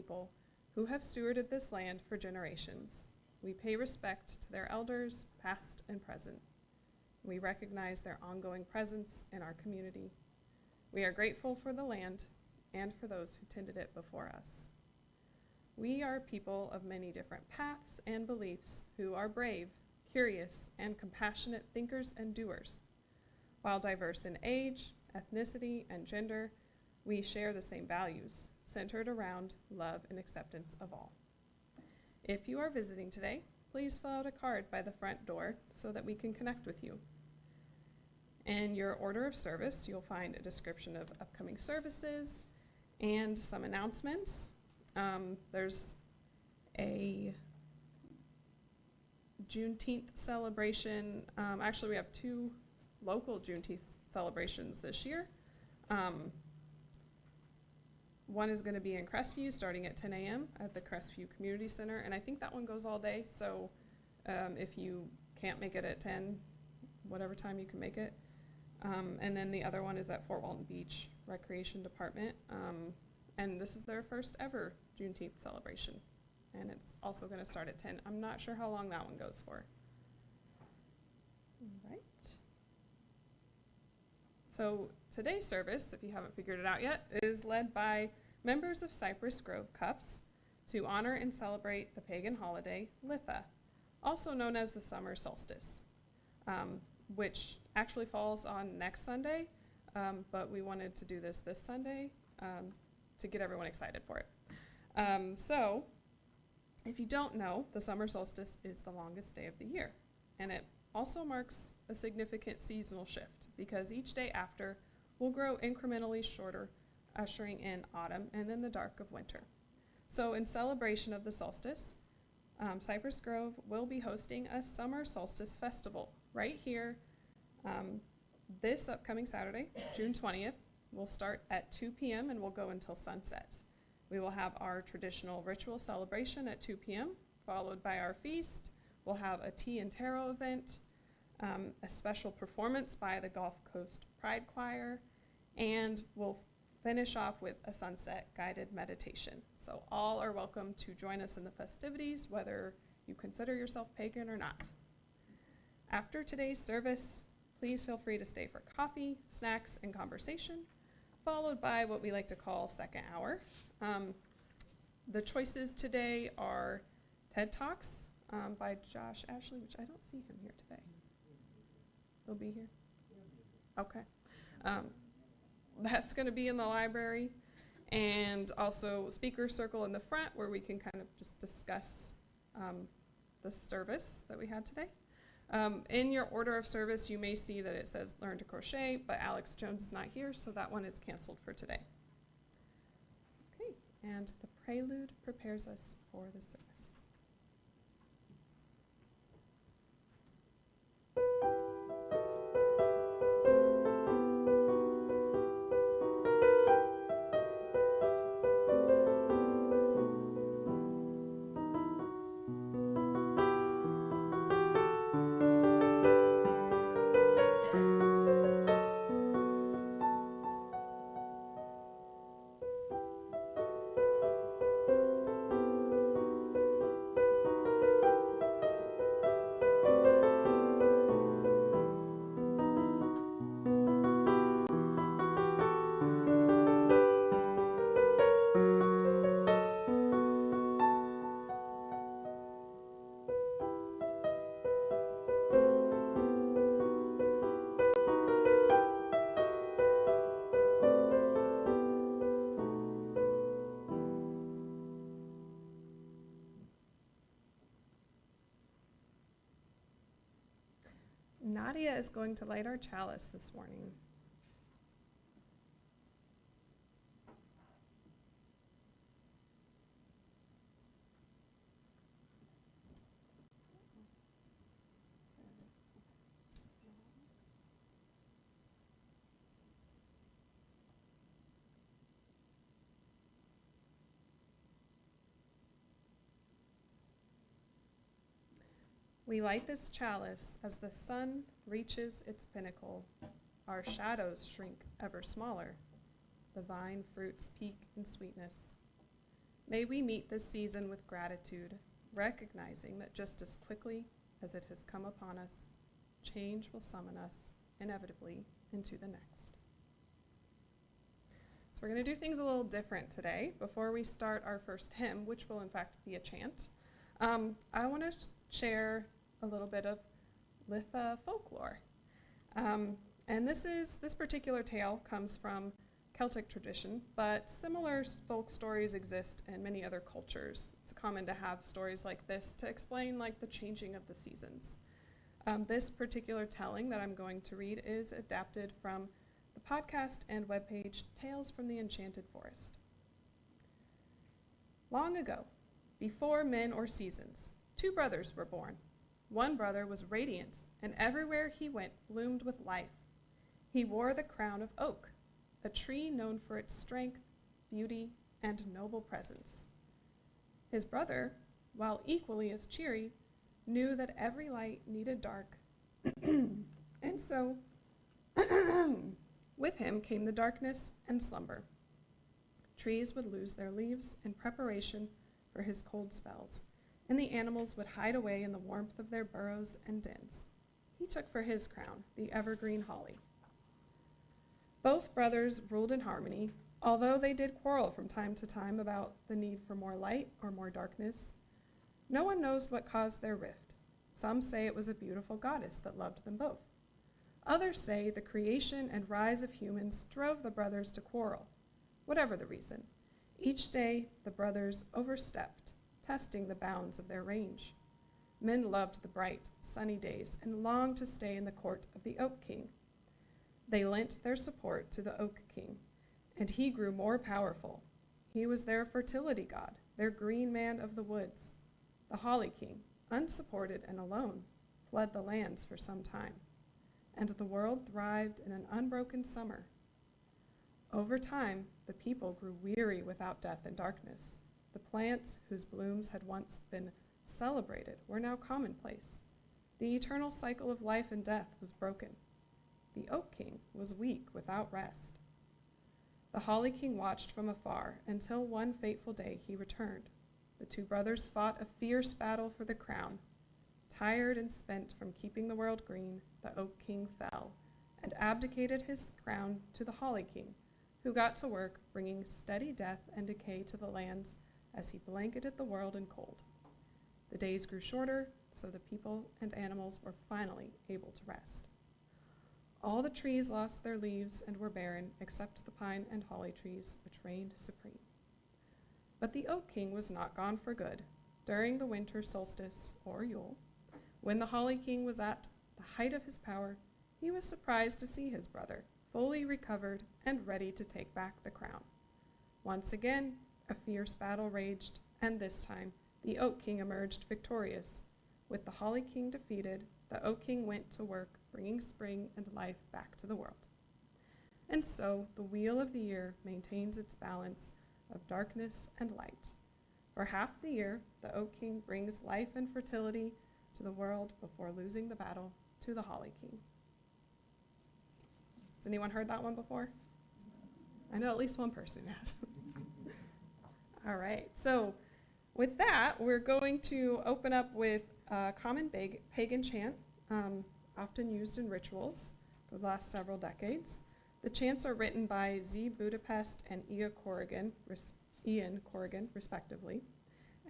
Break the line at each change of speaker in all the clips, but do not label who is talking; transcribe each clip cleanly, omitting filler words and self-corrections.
people who have stewarded this land for generations. We pay respect to their elders, past and present. We recognize their ongoing presence in our community. We are grateful for the land and for those who tended it before us. We are people of many different paths and beliefs who are brave, curious, and compassionate thinkers and doers. While diverse in age, ethnicity, and gender, we share the same values, centered around love and acceptance of all. If you are visiting today, please fill out a card by the front door so that we can connect with you. In your order of service, you'll find a description of upcoming services and some announcements. There's a Juneteenth celebration. Actually, we have 2 local Juneteenth celebrations this year. One is going to be in Crestview starting at 10 a.m. at the Crestview Community Center, and I think that one goes all day, so if you can't make it at 10, whatever time you can make it. And then the other one is at Fort Walton Beach Recreation Department, and this is their first ever Juneteenth celebration, and it's also going to start at 10. I'm not sure how long that one goes for. All right. So today's service, if you haven't figured it out yet, is led by members of Cypress Grove CUUPS to honor and celebrate the pagan holiday Litha, also known as the summer solstice, which actually falls on next Sunday, but we wanted to do this Sunday to get everyone excited for it. So if you don't know, the summer solstice is the longest day of the year, and it also marks a significant seasonal shift because each day after will grow incrementally shorter, ushering in autumn and then the dark of winter. So in celebration of the solstice, Cypress Grove will be hosting a summer solstice festival right here this upcoming Saturday, June 20th. We'll start at 2 p.m. and we'll go until sunset. We will have our traditional ritual celebration at 2 p.m., followed by our feast. We'll have a tea and tarot event, a special performance by the Gulf Coast Pride Choir, and we'll finish off with a sunset guided meditation. So all are welcome to join us in the festivities, whether you consider yourself pagan or not. After today's service, please feel free to stay for coffee, snacks, and conversation, followed by what we like to call second hour. The choices today are TED Talks by Josh Ashley, which I don't see him here today. He'll be here? Okay. That's going to be in the library, and also speaker circle in the front where we can kind of just discuss the service that we had today. In your order of service, you may see that it says Learn to Crochet, but Alex Jones is not here, so that one is canceled for today. Okay, and the prelude prepares us for the service. Nadia is going to light our chalice this morning. We light this chalice as the sun reaches its pinnacle. Our shadows shrink ever smaller. The vine fruits peak in sweetness. May we meet this season with gratitude, recognizing that just as quickly as it has come upon us, change will summon us inevitably into the next. So we're going to do things a little different today. Before we start our first hymn, which will in fact be a chant, I want to share a little bit of Litha folklore. And this particular tale comes from Celtic tradition, but similar folk stories exist in many other cultures. It's common to have stories like this to explain like the changing of the seasons. This particular telling that I'm going to read is adapted from the podcast and webpage Tales from the Enchanted Forest. Long ago, before men or seasons, 2 brothers were born. One brother was radiant, and everywhere he went bloomed with life. He wore the crown of oak, a tree known for its strength, beauty, and noble presence. His brother, while equally as cheery, knew that every light needed dark, and so with him came the darkness and slumber. Trees would lose their leaves in preparation for his cold spells, and the animals would hide away in the warmth of their burrows and dens. He took for his crown the evergreen holly. Both brothers ruled in harmony, although they did quarrel from time to time about the need for more light or more darkness. No one knows what caused their rift. Some say it was a beautiful goddess that loved them both. Others say the creation and rise of humans drove the brothers to quarrel. Whatever the reason, each day the brothers overstepped, testing the bounds of their range. Men loved the bright, sunny days and longed to stay in the court of the Oak King. They lent their support to the Oak King, and he grew more powerful. He was their fertility god, their green man of the woods. The Holly King, unsupported and alone, fled the lands for some time, and the world thrived in an unbroken summer. Over time, the people grew weary without death and darkness. The plants whose blooms had once been celebrated were now commonplace. The eternal cycle of life and death was broken. The Oak King was weak without rest. The Holly King watched from afar until one fateful day he returned. The 2 brothers fought a fierce battle for the crown. Tired and spent from keeping the world green, the Oak King fell and abdicated his crown to the Holly King, who got to work bringing steady death and decay to the lands as he blanketed the world in cold. The days grew shorter, so the people and animals were finally able to rest. All the trees lost their leaves and were barren, except the pine and holly trees, which reigned supreme. But the Oak King was not gone for good. During the winter solstice, or Yule, when the Holly King was at the height of his power, he was surprised to see his brother, fully recovered and ready to take back the crown. Once again, a fierce battle raged, and this time, the Oak King emerged victorious. With the Holly King defeated, the Oak King went to work, bringing spring and life back to the world. And so, the wheel of the year maintains its balance of darkness and light. For half the year, the Oak King brings life and fertility to the world before losing the battle to the Holly King. Has anyone heard that one before? I know at least one person has. All right, so with that, we're going to open up with a common pagan chant, often used in rituals for the last several decades. The chants are written by Z. Budapest and Ian Corrigan, respectively.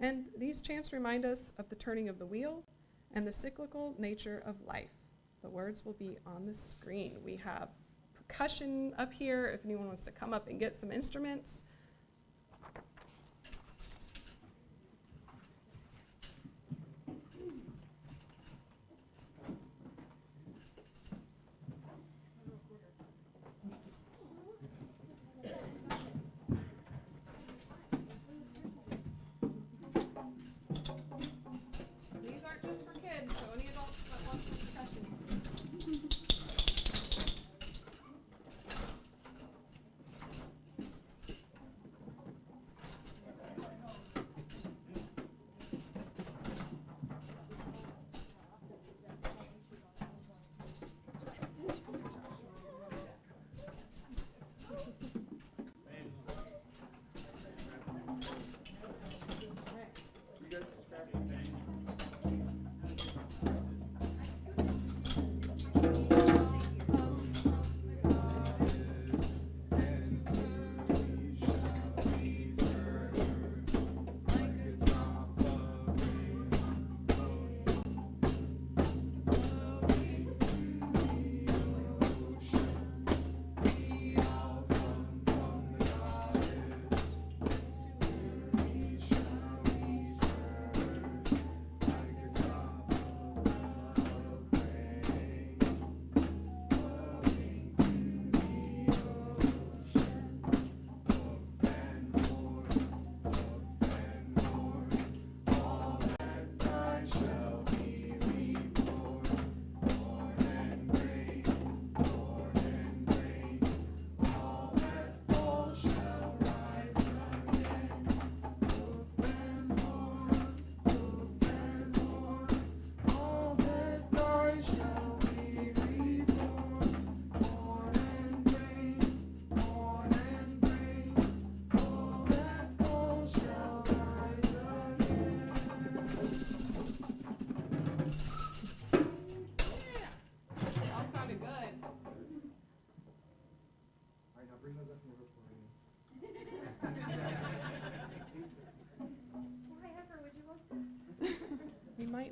And these chants remind us of the turning of the wheel and the cyclical nature of life. The words will be on the screen. We have percussion up here if anyone wants to come up and get some instruments.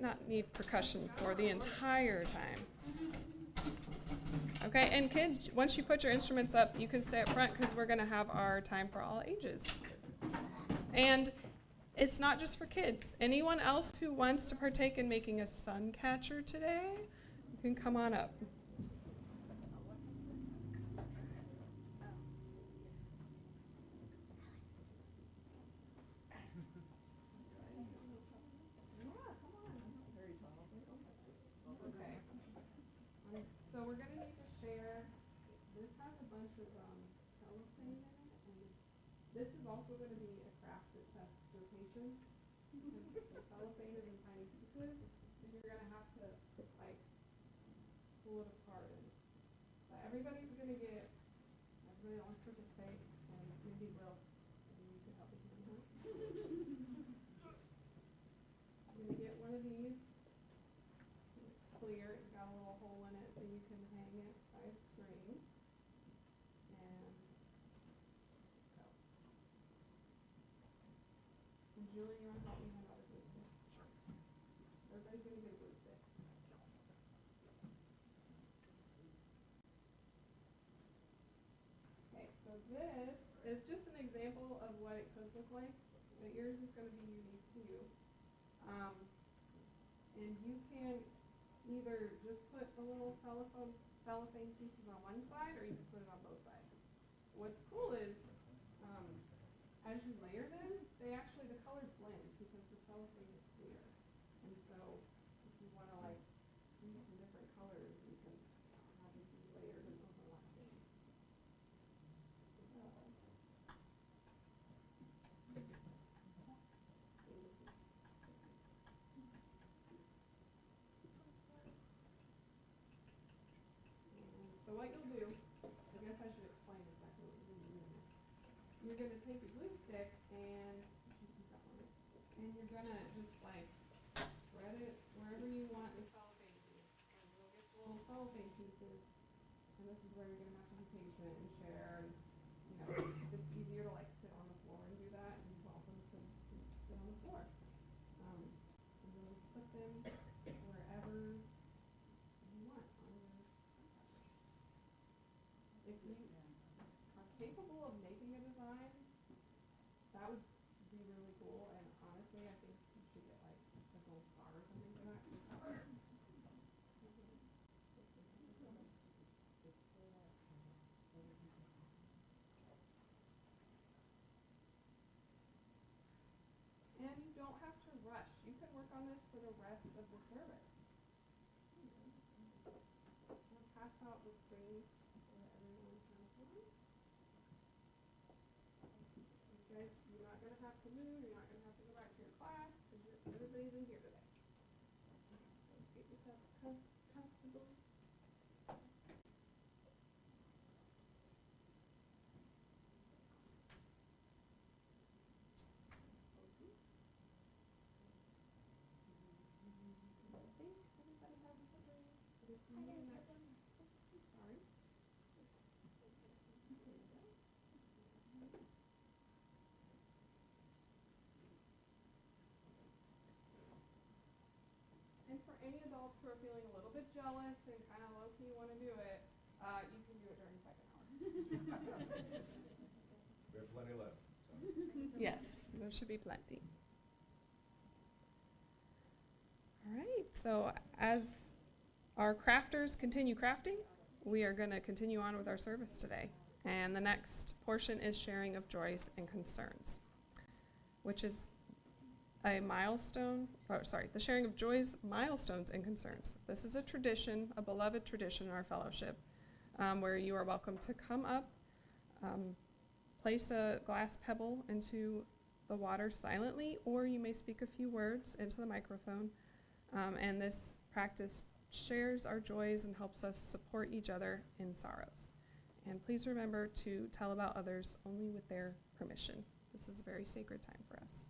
not need percussion for the entire time. Okay, and kids, once you put your instruments up, you can stay up front because we're going to have our time for all ages. And it's not just for kids. Anyone else who wants to partake in making a sun catcher today, you can come on up. So we're going to need to share. This has a bunch of cellophane in it, and this is also going to be a craft that tests your patience. The cellophane is in tiny pieces, and you're going to have to like pull it apart. And everybody's going to get. Everybody that wants to participate, and maybe Will, maybe you could help me. You're going to get one of these. Clear, it's got a little hole in it so you can hang it by a string. And go. And Julie, you want to help me hand out a glue stick? Sure. Everybody's going to get a glue stick. Okay, so this is just an example of what it could look like, but yours is going to be unique to you. And you can either just put the little cellophane pieces on one side, or you can put it on both sides. What's cool is, as you layer them, the colors blend because the cellophane is clear. And so, if you want to like use some different colors, you can have them be layered and overlapping. So what you'll do, I guess I should explain exactly what you're going to do next. You're going to take a glue stick and you're going to just like spread it wherever you want the cellophane piece. And you'll get the little cellophane pieces, and this is where you're going to have to be patient and share. And, you know, it's easier to like sit on the floor and do that, and you're welcome to sit on the floor. And you'll just put them wherever you want on your. If you are capable of making a design, that would be really cool. And honestly, I think you should get like a gold star or something for that. And you don't have to rush. You can work on this for the rest of the service. We'll pass out the screens so that everyone has one. You guys, you're not going to have to move. You're not going to have to go back to your class because everybody's in here today. So get yourself comfortable. Sorry. And for any adults who are feeling a little bit jealous and kind of low-key want to do it, you can do it during second hour.
We have plenty left. So.
Yes, there should be plenty. All right, so as our crafters continue crafting, we are going to continue on with our service today. And the next portion is sharing of joys and concerns, which is a milestone, the sharing of joys, milestones, and concerns. This is a tradition, a beloved tradition in our fellowship, where you are welcome to come up, place a glass pebble into the water silently, or you may speak a few words into the microphone. And this practice shares our joys and helps us support each other in sorrows. And please remember to tell about others only with their permission. This is a very sacred time for us.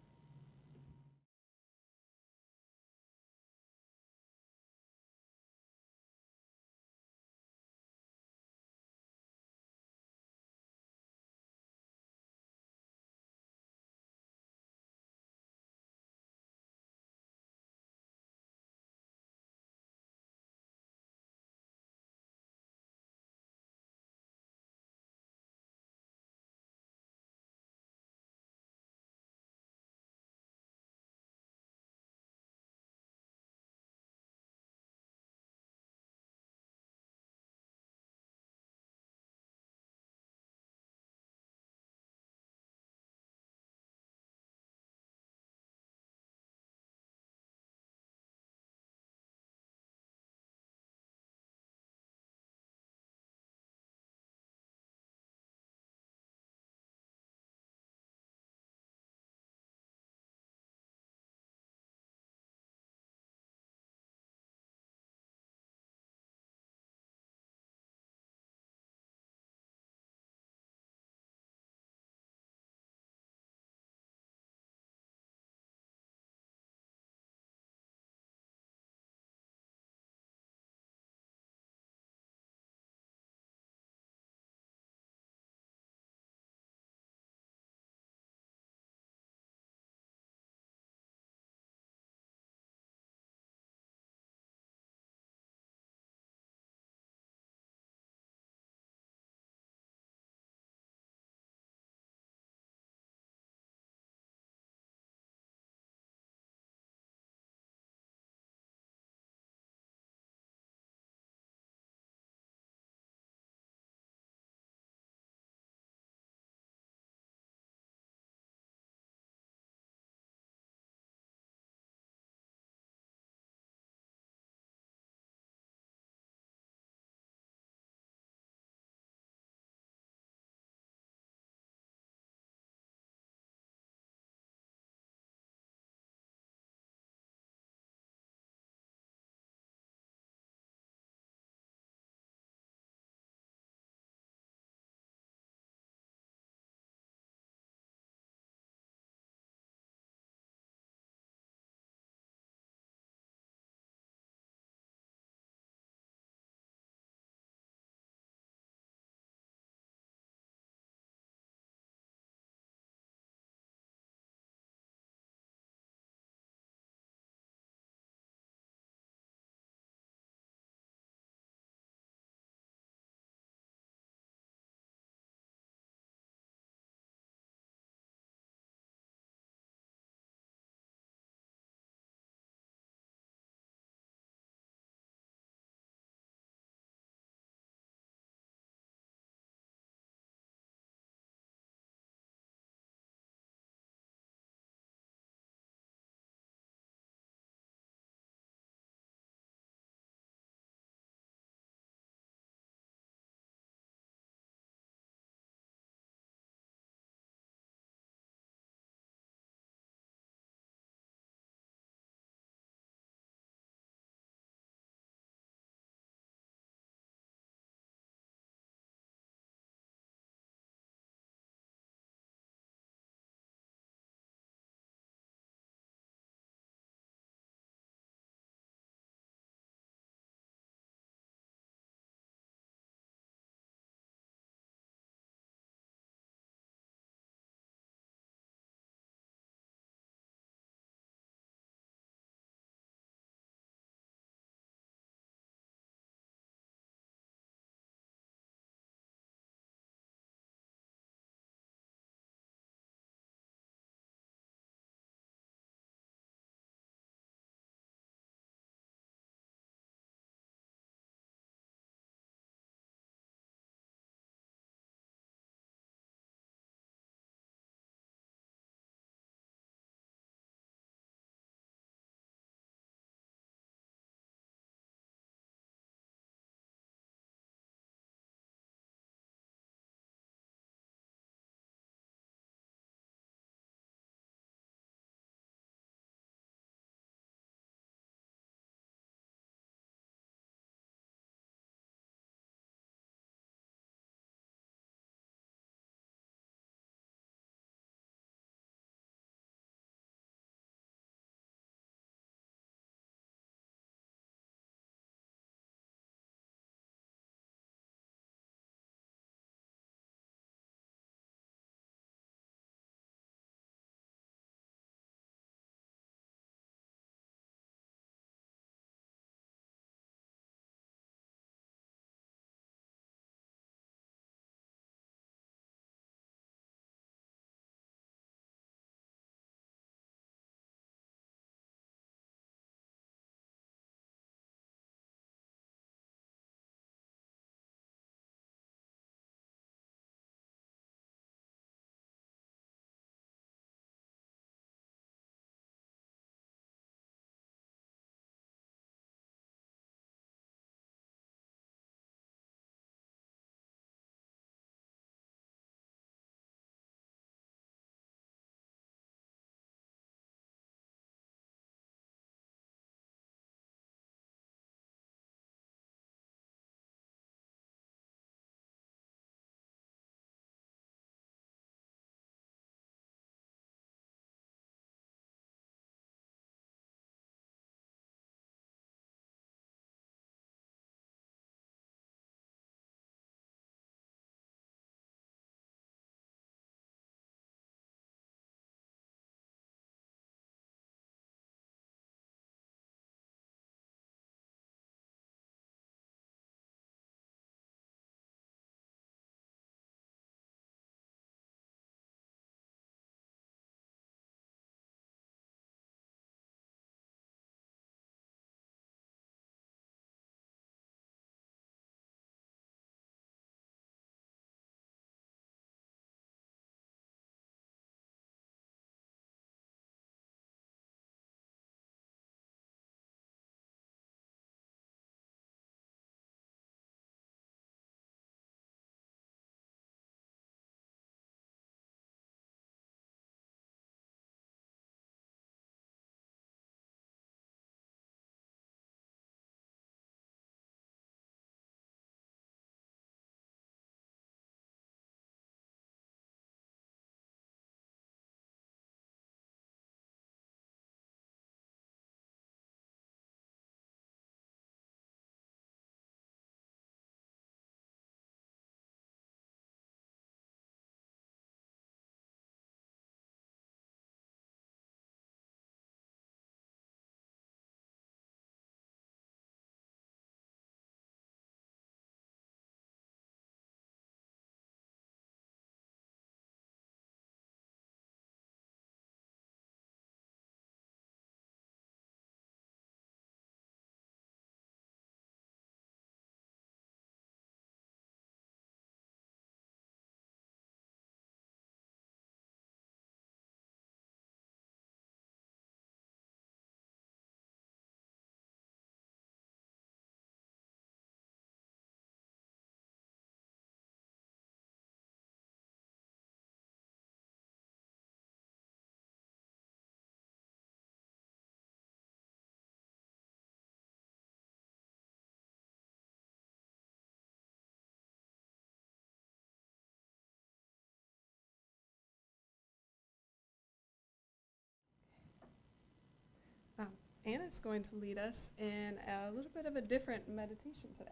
Anna's going to lead us in a little bit of a different meditation today.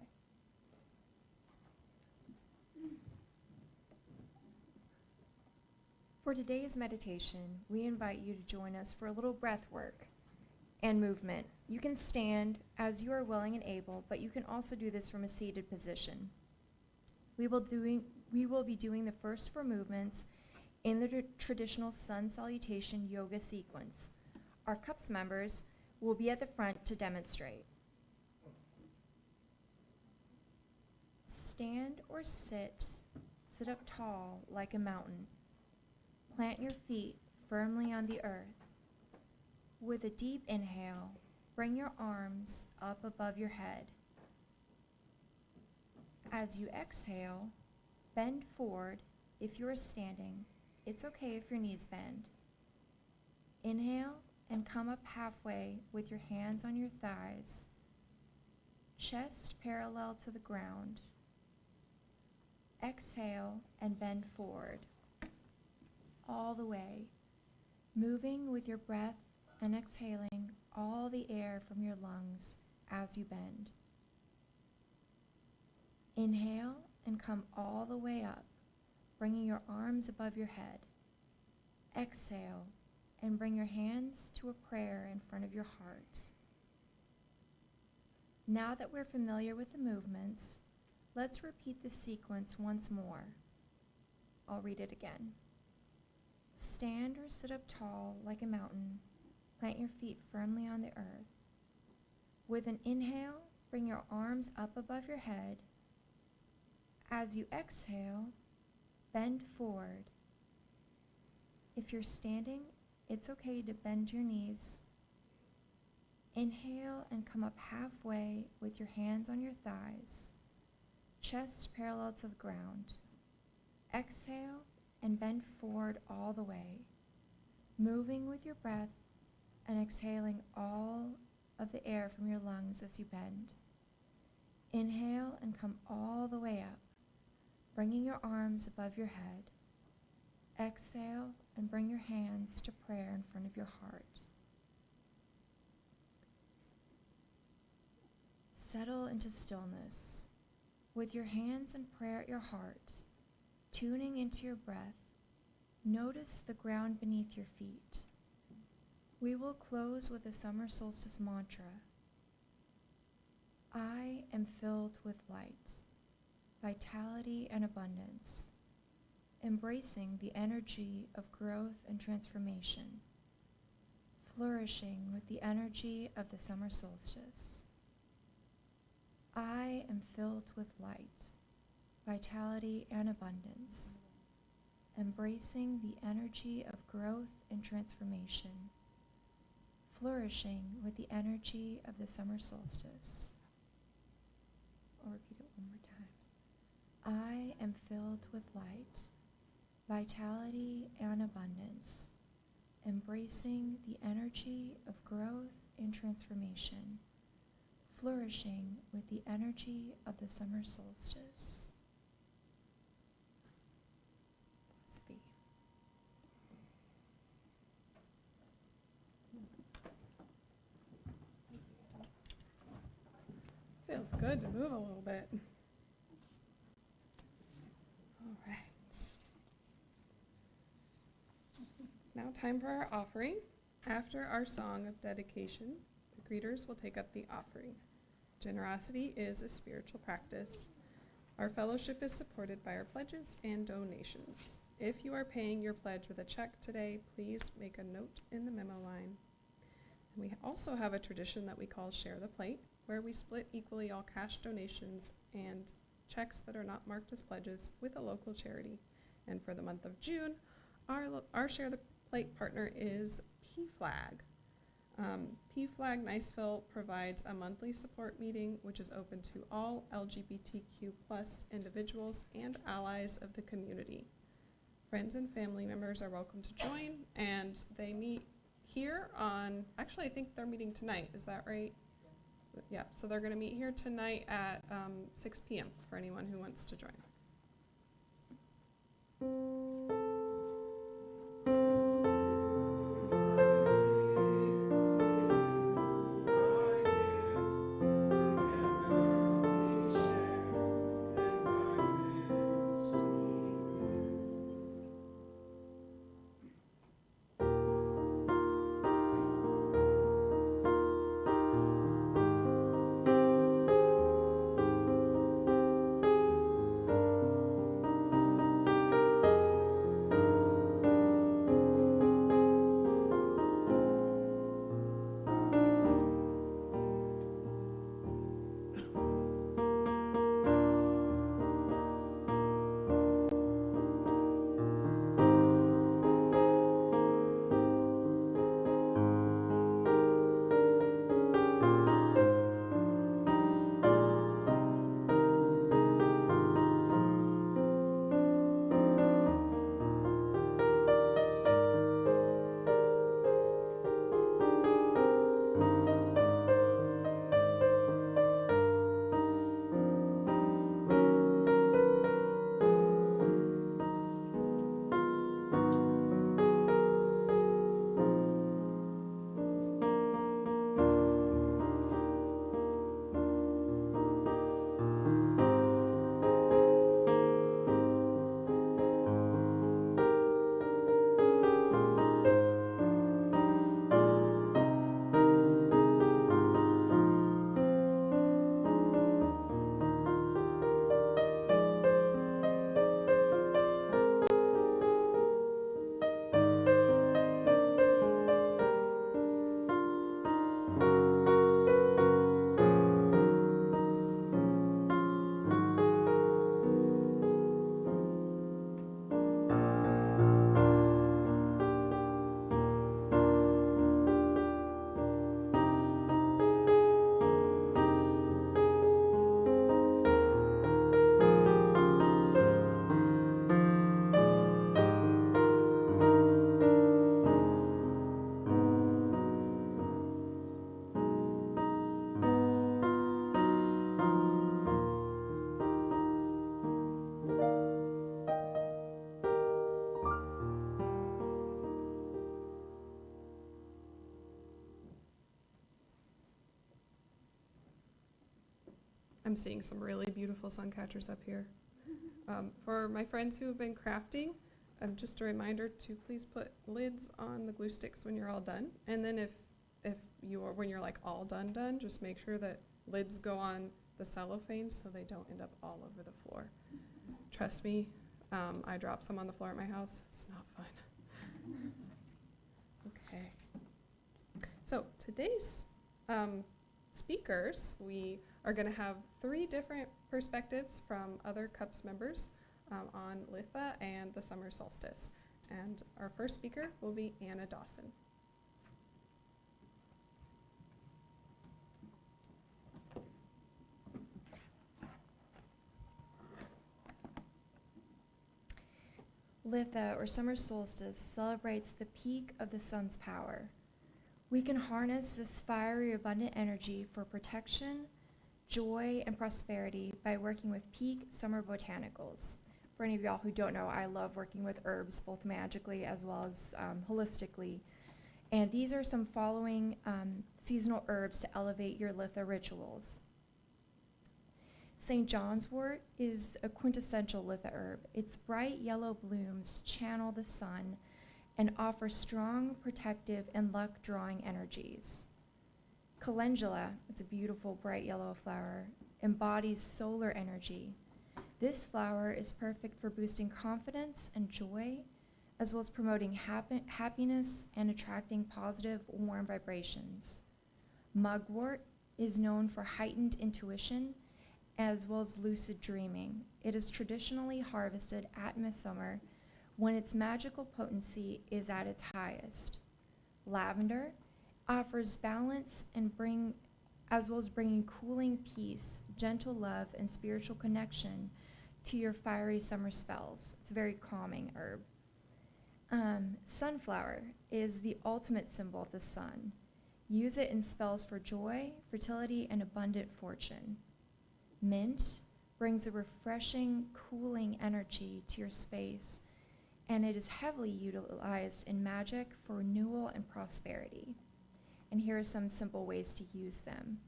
For today's meditation, we invite you to join us for a little breath work and movement. You can stand as you are willing and able, but you can also do this from a seated position. We will be doing the first 4 movements in the traditional sun salutation yoga sequence. Our CUUPS members will be at the front to demonstrate. Stand or sit up tall like a mountain. Plant your feet firmly on the earth. With a deep inhale, bring your arms up above your head. As you exhale, bend forward if you are standing. It's okay if your knees bend. Inhale and come up halfway with your hands on your thighs, chest parallel to the ground. Exhale and bend forward, all the way, moving with your breath and exhaling all the air from your lungs as you bend. Inhale and come all the way up, bringing your arms above your head. Exhale and bring your hands to a prayer in front of your heart. Now that we're familiar with the movements, let's repeat the sequence once more. I'll read it again. Stand or sit up tall like a mountain. Plant your feet firmly on the earth. With an inhale, bring your arms up above your head. As you exhale, bend forward. If you're standing, it's okay to bend your knees. Inhale and come up halfway with your hands on your thighs, chest parallel to the ground. Exhale and bend forward all the way, moving with your breath and exhaling all of the air from your lungs as you bend. Inhale and come all the way up, bringing your arms above your head. Exhale and bring your hands to prayer in front of your heart. Settle into stillness. With your hands in prayer at your heart, tuning into your breath, notice the ground beneath your feet. We will close with the summer solstice mantra. I am filled with light, vitality, and abundance, embracing the energy of growth and transformation, flourishing with the energy of the summer solstice. I am filled with light, vitality, and abundance, embracing the energy of growth and transformation, flourishing with the energy of the summer solstice. I'll repeat it one more time. I am filled with light, vitality, and abundance, embracing the energy of growth and transformation, flourishing with the energy of the summer solstice. Let's be.
Feels good to move a little bit. All right. It's now time for our offering. After our song of dedication, the greeters will take up the offering. Generosity is a spiritual practice. Our fellowship is supported by our pledges and donations. If you are paying your pledge with a check today, please make a note in the memo line. And we also have a tradition that we call Share the Plate, where we split equally all cash donations and checks that are not marked as pledges with a local charity. And for the month of June, our Share the Plate partner is PFLAG. PFLAG Niceville provides a monthly support meeting which is open to all LGBTQ+ individuals and allies of the community. Friends and family members are welcome to join, and they meet here on, actually I think they're meeting tonight, is that right? Yeah, so they're going to meet here tonight at 6 p.m. for anyone who wants to join. I'm seeing some really beautiful sun catchers up here. For my friends who have been crafting, just a reminder to please put lids on the glue sticks when you're all done. And then if you are, when you're like all done, just make sure that lids go on the cellophane so they don't end up all over the floor. Trust me, I dropped some on the floor at my house. It's not fun. Okay. So today's speakers, we are going to have 3 different perspectives from other CUUPS members on Litha and the summer solstice. And our first speaker will be Anna Dawson.
Litha, or summer solstice, celebrates the peak of the sun's power. We can harness this fiery, abundant energy for protection, joy, and prosperity by working with peak summer botanicals. For any of y'all who don't know, I love working with herbs, both magically as well as holistically. And these are some following seasonal herbs to elevate your Litha rituals. St. John's wort is a quintessential Litha herb. Its bright yellow blooms channel the sun and offer strong, protective, and luck-drawing energies. Calendula, it's a beautiful bright yellow flower, embodies solar energy. This flower is perfect for boosting confidence and joy, as well as promoting happiness and attracting positive, warm vibrations. Mugwort is known for heightened intuition as well as lucid dreaming. It is traditionally harvested at midsummer when its magical potency is at its highest. Lavender offers balance and as well as bringing cooling peace, gentle love, and spiritual connection to your fiery summer spells. It's a very calming herb. Sunflower is the ultimate symbol of the sun. Use it in spells for joy, fertility, and abundant fortune. Mint brings a refreshing, cooling energy to your space, and it is heavily utilized in magic for renewal and prosperity. And here are some simple ways to use them.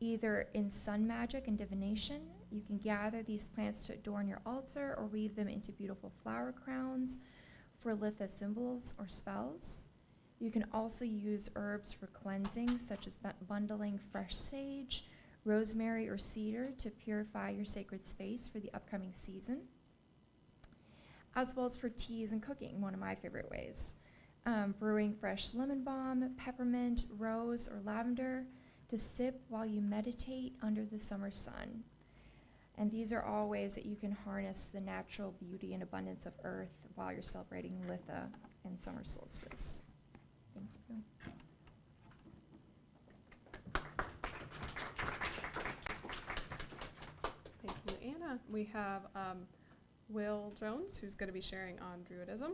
Either in sun magic and divination, you can gather these plants to adorn your altar or weave them into beautiful flower crowns for Litha symbols or spells. You can also use herbs for cleansing, such as bundling fresh sage, rosemary, or cedar to purify your sacred space for the upcoming season, as well as for teas and cooking, one of my favorite ways. Brewing fresh lemon balm, peppermint, rose, or lavender to sip while you meditate under the summer sun. And these are all ways that you can harness the natural beauty and abundance of earth while you're celebrating Litha and summer solstice. Thank you.
Thank you, Anna. We have Will Jones, who's going to be sharing on Druidism.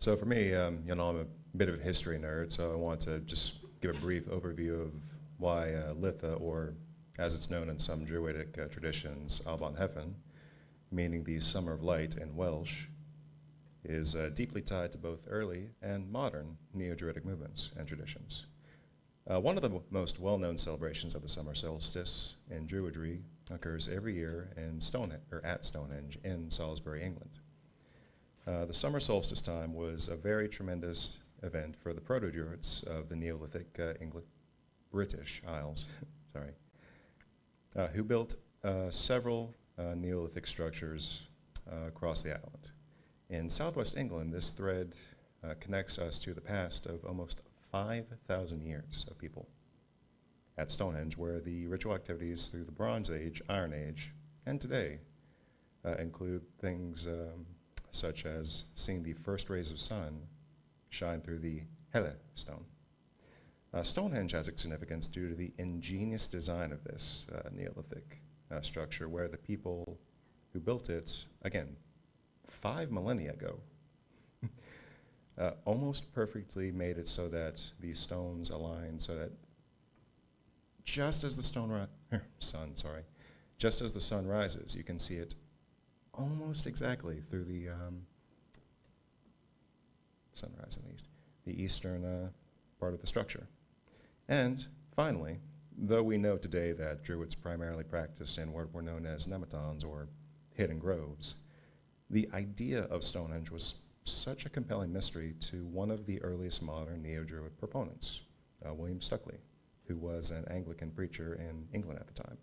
So for me, I'm a bit of a history nerd, so I want to just give a brief overview of why Litha, or as it's known in some Druidic traditions, Alban Heffen, meaning the summer of light in Welsh, is deeply tied to both early and modern Neo-Druidic movements and traditions. One of the most well-known celebrations of the summer solstice in Druidry occurs every year in at Stonehenge in Salisbury, England. The summer solstice time was a very tremendous event for the proto-Druids of the Neolithic British Isles, who built several Neolithic structures across the island. In southwest England, this thread connects us to the past of almost 5,000 years of people at Stonehenge, where the ritual activities through the Bronze Age, Iron Age, and today include things such as seeing the first rays of sun shine through the Hele stone. Stonehenge has its significance due to the ingenious design of this Neolithic structure, where the people who built it, again, 5 millennia ago, almost perfectly made it so that the stones align so that just as the sun rises, you can see it almost exactly through the sunrise in the east, the eastern part of the structure. And finally, though we know today that Druids primarily practiced in what were known as nematons, or hidden groves, the idea of Stonehenge was such a compelling mystery to one of the earliest modern Neo-Druid proponents, William Stukeley, who was an Anglican preacher in England at the time.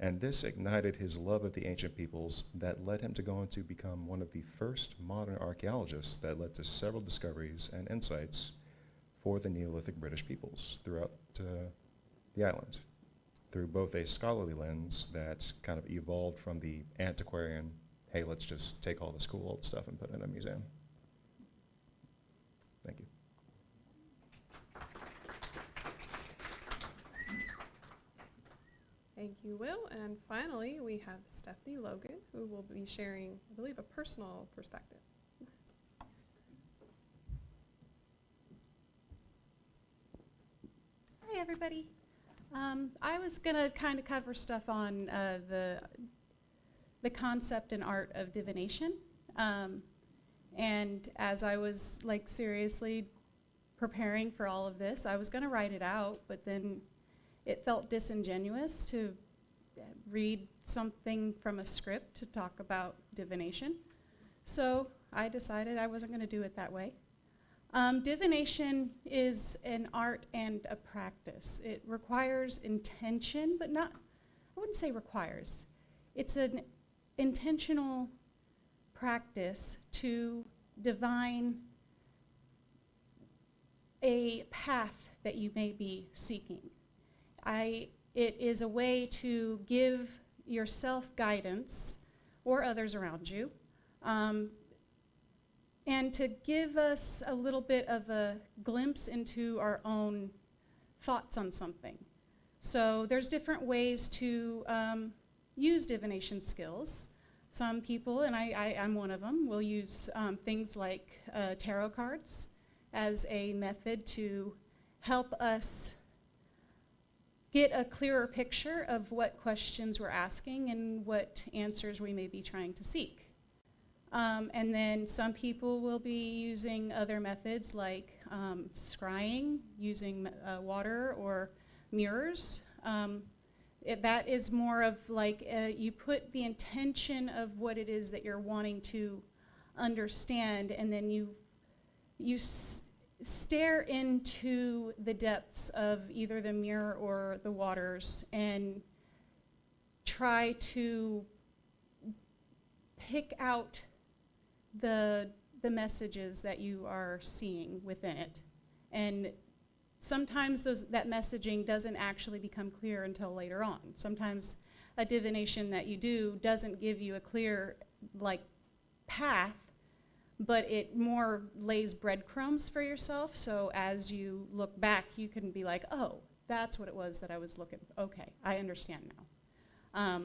And this ignited his love of the ancient peoples that led him to go on to become one of the first modern archaeologists that led to several discoveries and insights for the Neolithic British peoples throughout the island, through both a scholarly lens that kind of evolved from the antiquarian, hey, let's just take all this cool old stuff and put it in a museum. Thank you.
Thank you, Will. And finally, we have Stephanie Logan, who will be sharing, I believe, a personal perspective.
Hi, everybody. I was going to kind of cover stuff on the concept and art of divination. And as I was like seriously preparing for all of this, I was going to write it out, but then it felt disingenuous to read something from a script to talk about divination. So I decided I wasn't going to do it that way. Divination is an art and a practice. It requires intention, but not, I wouldn't say requires. It's an intentional practice to divine a path that you may be seeking. It is a way to give yourself guidance, or others around you, and to give us a little bit of a glimpse into our own thoughts on something. So there's different ways to use divination skills. Some people, and I'm one of them, will use things like tarot cards as a method to help us get a clearer picture of what questions we're asking and what answers we may be trying to seek. And then some people will be using other methods like scrying, using water or mirrors. That is more of like you put the intention of what it is that you're wanting to understand, and then you stare into the depths of either the mirror or the waters and try to pick out the messages that you are seeing within it. And sometimes that messaging doesn't actually become clear until later on. Sometimes a divination that you do doesn't give you a clear path, but it more lays breadcrumbs for yourself. So as you look back, you can be like, oh, that's what it was that I was looking for. Okay, I understand now.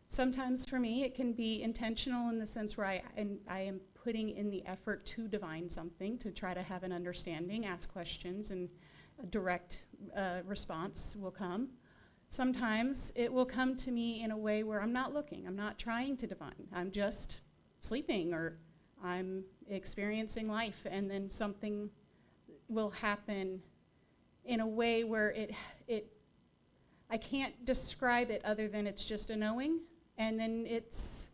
Sometimes for me, it can be intentional in the sense where I am putting in the effort to divine something, to try to have an understanding, ask questions, and a direct response will come. Sometimes it will come to me in a way where I'm not looking, I'm not trying to divine, I'm just sleeping, or I'm experiencing life, and then something will happen in a way where I can't describe it other than it's just a knowing, and then it's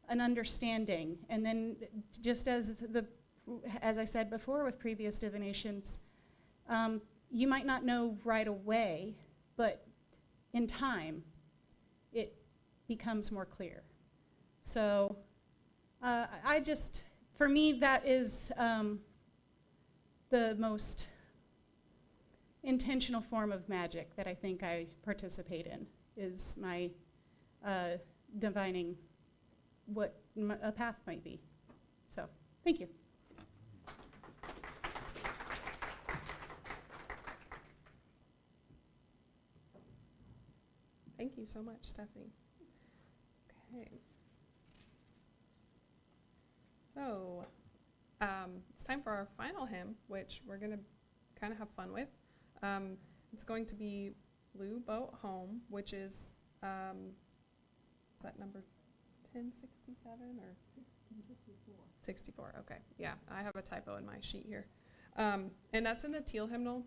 an understanding. And then just as I said before with previous divinations, you might not know right away, but in time, it becomes more clear. So for me, that is the most intentional form of magic that I think I participate in, is my divining what a path might be. So, thank you.
Thank you so much, Stephanie. Okay. So, it's time for our final hymn, which we're going to kind of have fun with. It's going to be Blue Boat Home, which is that number 1067 or 64? Okay, yeah, I have a typo in my sheet here. And that's in the teal hymnal.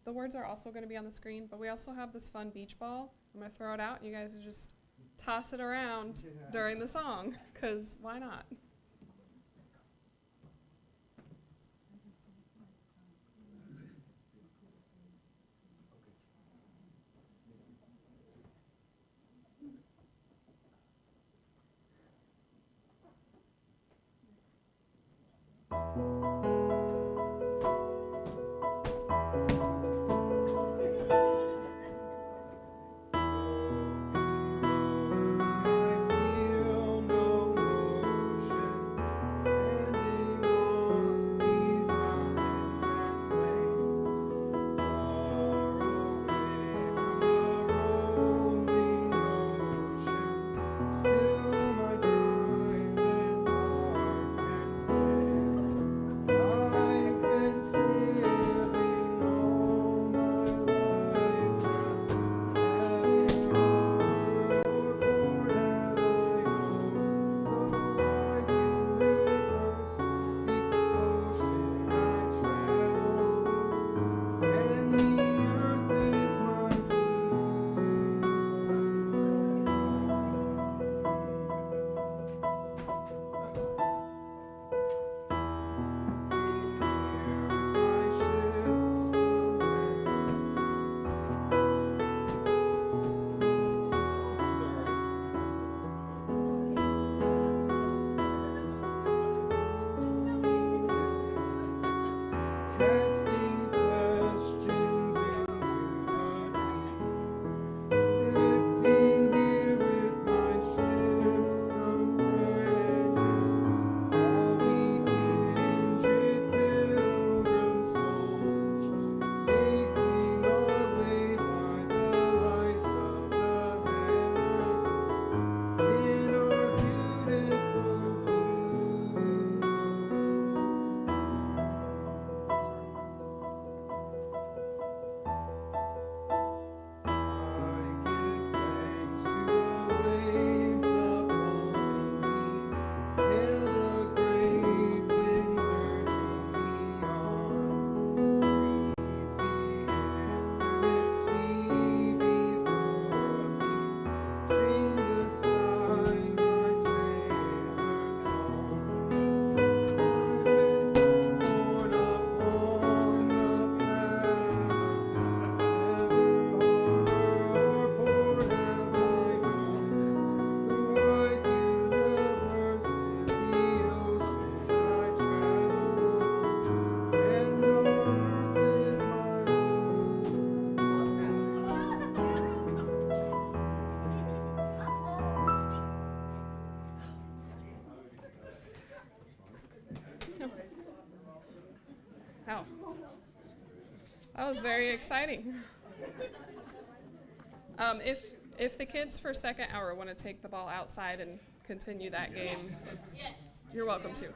The words are also going to be on the screen, but we also have this fun beach ball. I'm going to throw it out, and you guys will just toss it around during the song, because why not? Oh, that was very exciting. If the kids for second hour want to take the ball outside and continue that game, you're welcome to.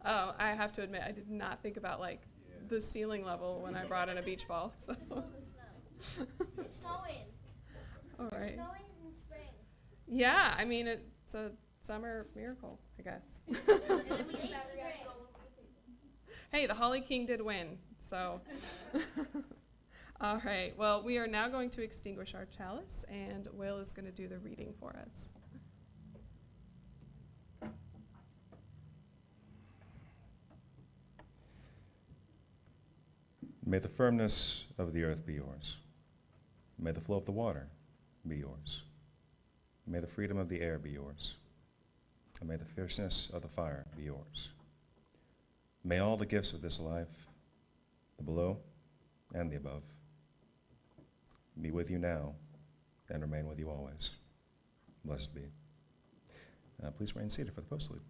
I have to admit, I did not think about like the ceiling level when I brought in a beach ball. So.
It's snowing.
All
It's
right.
snowing in spring.
Yeah, I mean it's a summer miracle, I guess.
And then we can battery us all over the table.
Hey, the Holly King did win, so. All right, well, we are now going to extinguish our chalice, and Will is going to do the reading for us.
May the firmness of the earth be yours. May the flow of the water be yours. May the freedom of the air be yours. And may the fierceness of the fire be yours. May all the gifts of this life, the below and the above, be with you now and remain with you always. Blessed be. Please remain seated for the postlude.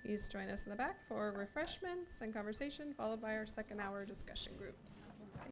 Please join us in the back for refreshments and conversation, followed by our second hour discussion groups.